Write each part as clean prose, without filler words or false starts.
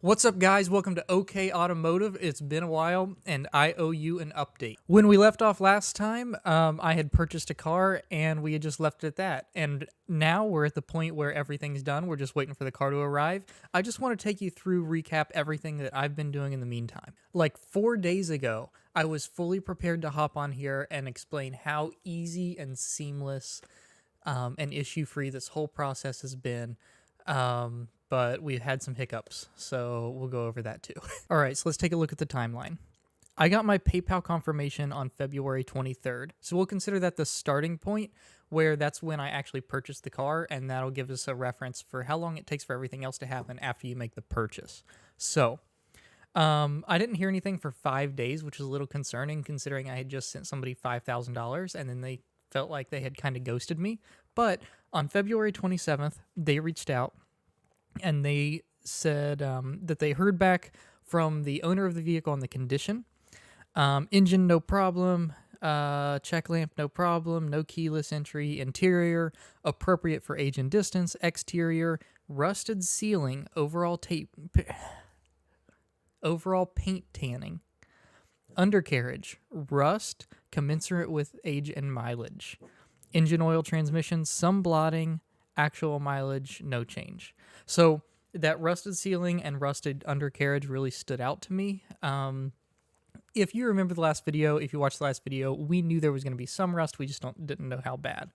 What's up, guys? Welcome to OK Automotive. It's been a while, and I owe you an update. When we left off last time, I had purchased a car, and we had just left it at that. And now we're at the point where everything's done. We're just waiting for the car to arrive. I just want to take you through, recap everything that I've been doing in the meantime. Like 4 days ago, I was fully prepared to hop on here and explain how easy and seamless and issue-free this whole process has been. But we've had some hiccups, so we'll go over that too. All right, so let's take a look at the timeline. I got my PayPal confirmation on February 23rd, so we'll consider that the starting point, where that's when I actually purchased the car, and that'll give us a reference for how long it takes for everything else to happen after you make the purchase. So, I didn't hear anything for 5 days, which is a little concerning considering I had just sent somebody $5,000, and then they felt like they had kind of ghosted me. But on February 27th, they reached out, and they said that they heard back from the owner of the vehicle on the condition. Engine, no problem. Check lamp, no problem. No keyless entry. Interior, appropriate for age and distance. Exterior, rusted ceiling. Overall paint tanning. Undercarriage, rust, commensurate with age and mileage. Engine oil, transmission, some blotting. Actual mileage, no change. So that rusted ceiling and rusted undercarriage really stood out to me. If you remember the last video, if you watched the last video, we knew there was going to be some rust. We just didn't know how bad.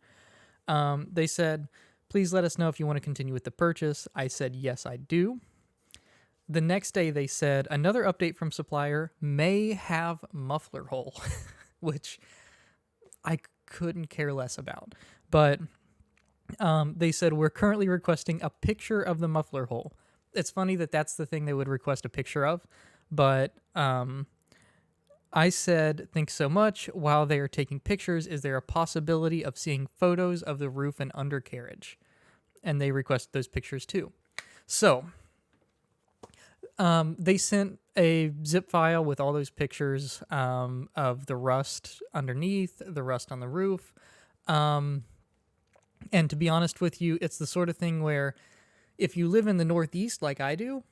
They said, please let us know if you want to continue with the purchase. I said, yes, I do. The next day they said, another update from supplier may have muffler hole, which I couldn't care less about. But they said, we're currently requesting a picture of the muffler hole. It's funny that that's the thing they would request a picture of, but I said, thanks so much. While they are taking pictures, is there a possibility of seeing photos of the roof and undercarriage? And they requested those pictures too. So they sent a zip file with all those pictures of the rust underneath, the rust on the roof. And to be honest with you, it's the sort of thing where if you live in the Northeast like I do,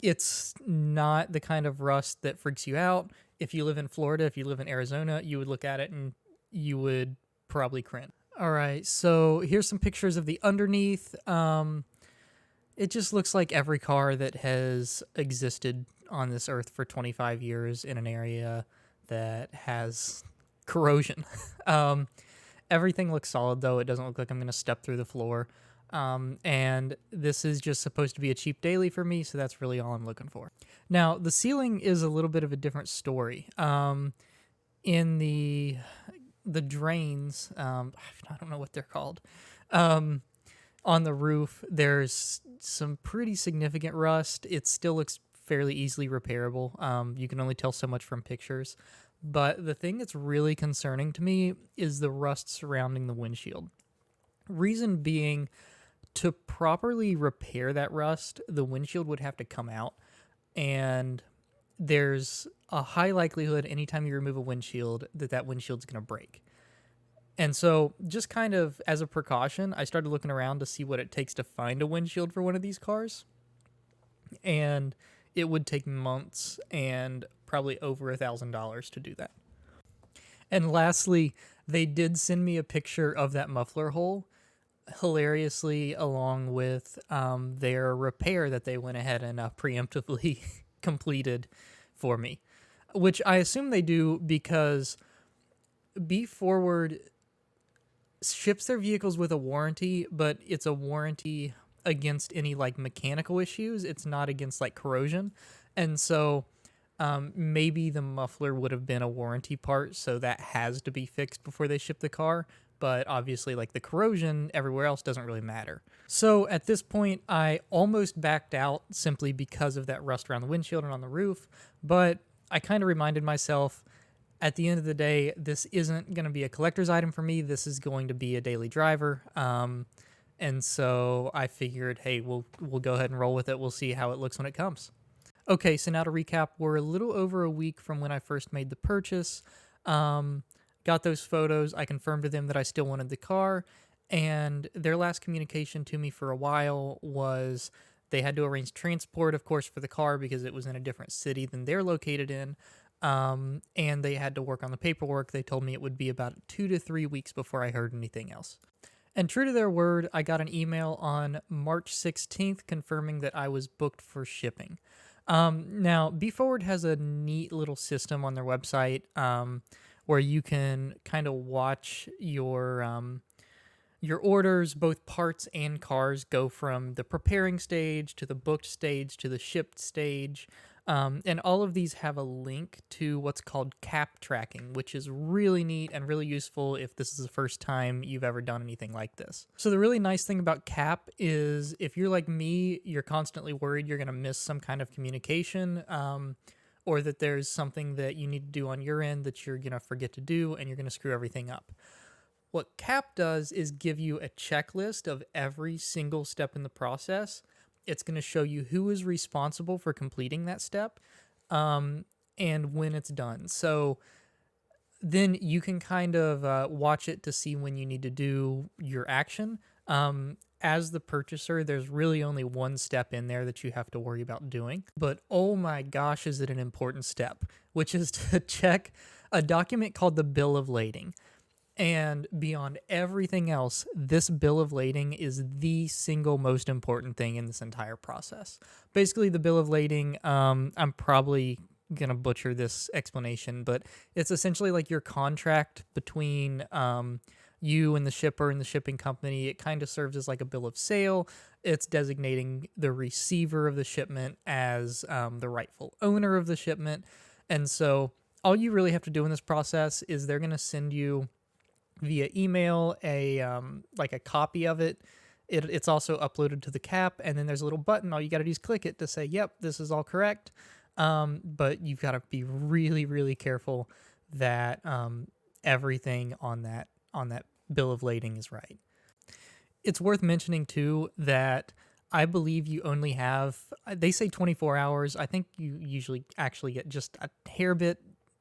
it's not the kind of rust that freaks you out. If you live in Florida, if you live in Arizona, you would look at it and you would probably cringe. All right, so here's some pictures of the underneath. It just looks like every car that has existed on this earth for 25 years in an area that has corrosion. Everything looks solid, though. It doesn't look like I'm going to step through the floor. And this is just supposed to be a cheap daily for me, so that's really all I'm looking for. Now, the ceiling is a little bit of a different story. In the drains, I don't know what they're called, on the roof, there's some pretty significant rust. It still looks fairly easily repairable. You can only tell so much from pictures. But the thing that's really concerning to me is the rust surrounding the windshield. Reason being, to properly repair that rust, the windshield would have to come out. And there's a high likelihood anytime you remove a windshield that windshield's going to break. And so just kind of as a precaution, I started looking around to see what it takes to find a windshield for one of these cars. And it would take months and probably over $1,000 to do that. And lastly, they did send me a picture of that muffler hole, hilariously, along with their repair that they went ahead and preemptively completed for me, which I assume they do because Be Forward ships their vehicles with a warranty, but it's a warranty against any like mechanical issues. It's not against like corrosion. And so maybe the muffler would have been a warranty part, so that has to be fixed before they ship the car. But obviously, like the corrosion everywhere else doesn't really matter. So at this point, I almost backed out simply because of that rust around the windshield and on the roof. But I kind of reminded myself, at the end of the day, this isn't going to be a collector's item for me. This is going to be a daily driver. And so I figured, hey, we'll go ahead and roll with it. We'll see how it looks when it comes. Okay, so now to recap, we're a little over a week from when I first made the purchase. Got those photos. I confirmed to them that I still wanted the car. And their last communication to me for a while was They had to arrange transport, of course, for the car because it was in a different city than they're located in. And they had to work on the paperwork. They told me it would be about 2 to 3 weeks before I heard anything else. And true to their word, I got an email on March 16th confirming that I was booked for shipping. Now, BeForward has a neat little system on their website where you can kind of watch your orders, both parts and cars, go from the preparing stage to the booked stage to the shipped stage. And all of these have a link to what's called cap tracking, which is really neat and really useful if this is the first time you've ever done anything like this. So the really nice thing about cap is if you're like me, you're constantly worried you're going to miss some kind of communication, or that there's something that you need to do on your end that you're going to forget to do and you're going to screw everything up. What CAP does is give you a checklist of every single step in the process. It's going to show you who is responsible for completing that step, and when it's done. So then you can kind of watch it to see when you need to do your action. As the purchaser, there's really only one step in there that you have to worry about doing. But oh my gosh, is it an important step, which is to check a document called the bill of lading. And beyond everything else, this bill of lading is the single most important thing in this entire process. Basically, the bill of lading, I'm probably going to butcher this explanation, but it's essentially like your contract between you and the shipper and the shipping company. It kind of serves as like a bill of sale. It's designating the receiver of the shipment as the rightful owner of the shipment. And so all you really have to do in this process is they're going to send you via email like a copy of it. It's also uploaded to the CAP, and then there's a little button. All you got to do is click it to say, yep, this is all correct. But you've got to be really, really careful that everything on that bill of lading is right. It's worth mentioning too that I believe you only have, they say 24 hours. I think you usually actually get just a hair bit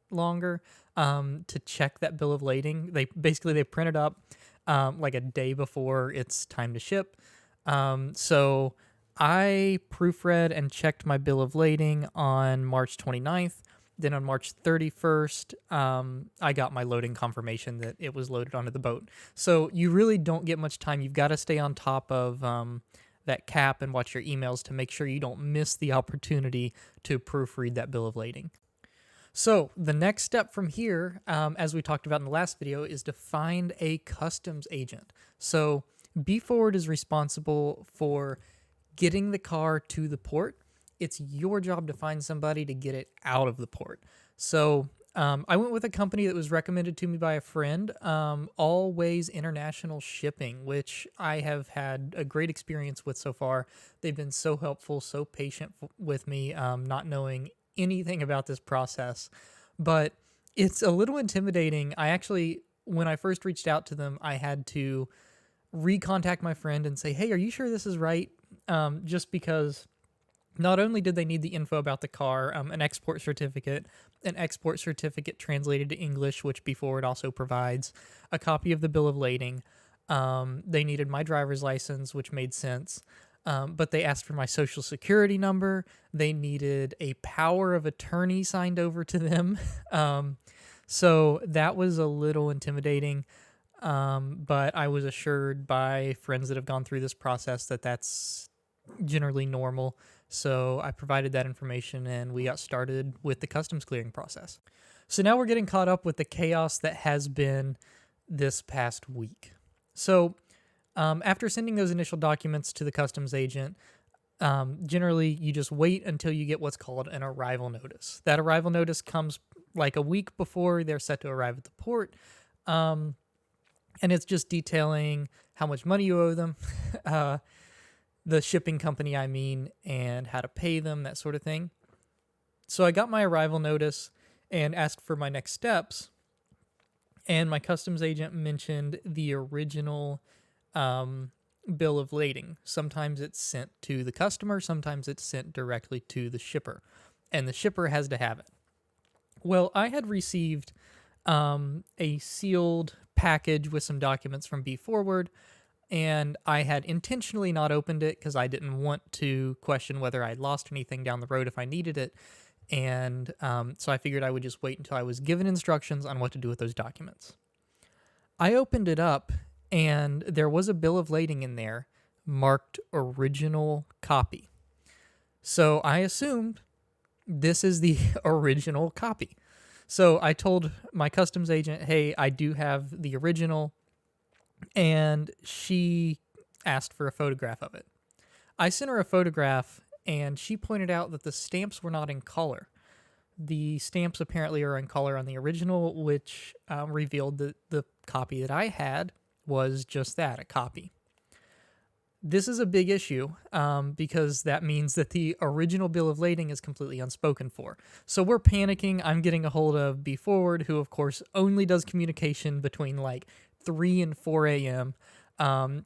longer to check that bill of lading. They print it up like a day before it's time to ship. So I proofread and checked my bill of lading on March 29th. Then on March 31st, I got my loading confirmation that it was loaded onto the boat. So you really don't get much time. You've got to stay on top of that CAP and watch your emails to make sure you don't miss the opportunity to proofread that bill of lading. So the next step from here, as we talked about in the last video, is to find a customs agent. So BeForward is responsible for getting the car to the port. It's your job to find somebody to get it out of the port. So I went with a company that was recommended to me by a friend, Always International Shipping, which I have had a great experience with so far. They've been so helpful, so patient with me, not knowing anything about this process, but it's a little intimidating. When I first reached out to them, I had to recontact my friend and say, hey, are you sure this is right? Just because not only did they need the info about the car, an export certificate translated to English, which BeForward also provides, a copy of the bill of lading. They needed my driver's license, which made sense. But they asked for my social security number. They needed a power of attorney signed over to them. So that was a little intimidating. But I was assured by friends that have gone through this process that that's generally normal. So I provided that information and we got started with the customs clearing process. So now we're getting caught up with the chaos that has been this past week. So after sending those initial documents to the customs agent, generally you just wait until you get what's called an arrival notice. That arrival notice comes like a week before they're set to arrive at the port, and it's just detailing how much money you owe them, the shipping company I mean, and how to pay them, that sort of thing. So I got my arrival notice and asked for my next steps, and my customs agent mentioned the original bill of lading. Sometimes it's sent to the customer, sometimes it's sent directly to the shipper, and the shipper has to have it. Well, I had received a sealed package with some documents from BeForward, and I had intentionally not opened it because I didn't want to question whether I'd lost anything down the road if I needed it. And so I figured I would just wait until I was given instructions on what to do with those documents. I opened it up, and there was a bill of lading in there marked original copy. So I assumed this is the original copy. So I told my customs agent, hey, I do have the original, and she asked for a photograph of it. I sent her a photograph, and she pointed out that the stamps were not in color. The stamps apparently are in color on the original, which revealed that the copy that I had was just that, a copy. This is a big issue because that means that the original bill of lading is completely unspoken for. So we're panicking. I'm getting a hold of B Forward, who of course only does communication between like 3 and 4 a.m.,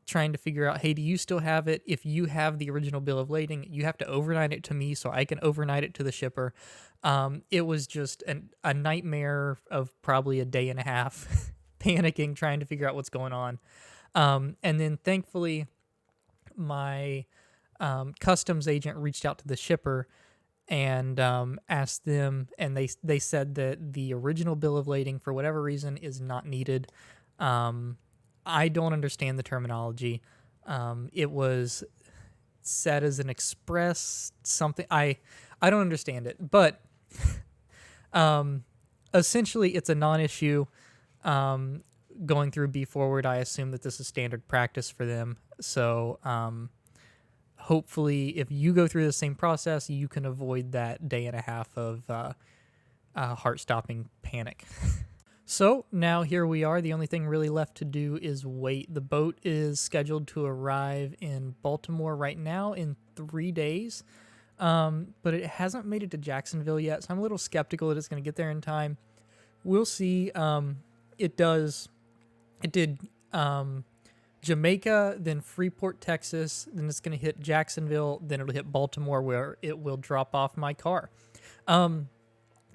trying to figure out, hey, do you still have it? If you have the original bill of lading, you have to overnight it to me so I can overnight it to the shipper. It was just a nightmare of probably a day and a half panicking, trying to figure out what's going on. And then thankfully, my customs agent reached out to the shipper and asked them, and they said that the original bill of lading, for whatever reason, is not needed. I don't understand the terminology. It was set as an express something. I don't understand it, but essentially it's a non-issue. Going through B Forward, I assume that this is standard practice for them. So hopefully if you go through the same process, you can avoid that day and a half of heart-stopping panic. So now here we are. The only thing really left to do is wait. The boat is scheduled to arrive in Baltimore right now in 3 days, but it hasn't made it to Jacksonville yet, so I'm a little skeptical that it's going to get there in time. We'll see. It did Jamaica, then Freeport, Texas, then it's going to hit Jacksonville, then it'll hit Baltimore, where it will drop off my car.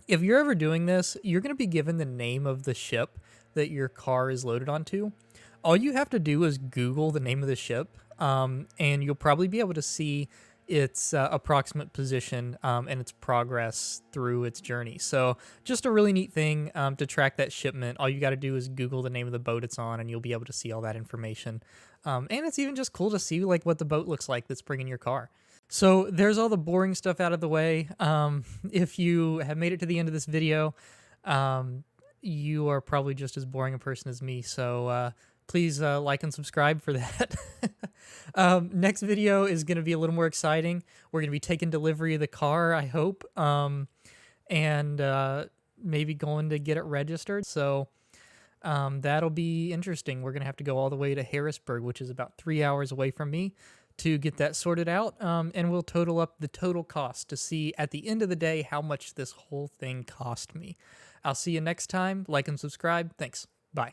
If you're ever doing this, you're going to be given the name of the ship that your car is loaded onto. All you have to do is Google the name of the ship, and you'll probably be able to see its approximate position and its progress through its journey. So just a really neat thing to track that shipment. All you got to do is Google the name of the boat it's on, and you'll be able to see all that information. And it's even just cool to see like what the boat looks like that's bringing your car. So there's all the boring stuff out of the way. If you have made it to the end of this video, you are probably just as boring a person as me. So please like and subscribe for that. Next video is going to be a little more exciting. We're going to be taking delivery of the car, I hope, and maybe going to get it registered. So that'll be interesting. We're going to have to go all the way to Harrisburg, which is about 3 hours away from me, to get that sorted out, and we'll total up the total cost to see at the end of the day how much this whole thing cost me. I'll see you next time. Like and subscribe. Thanks. Bye.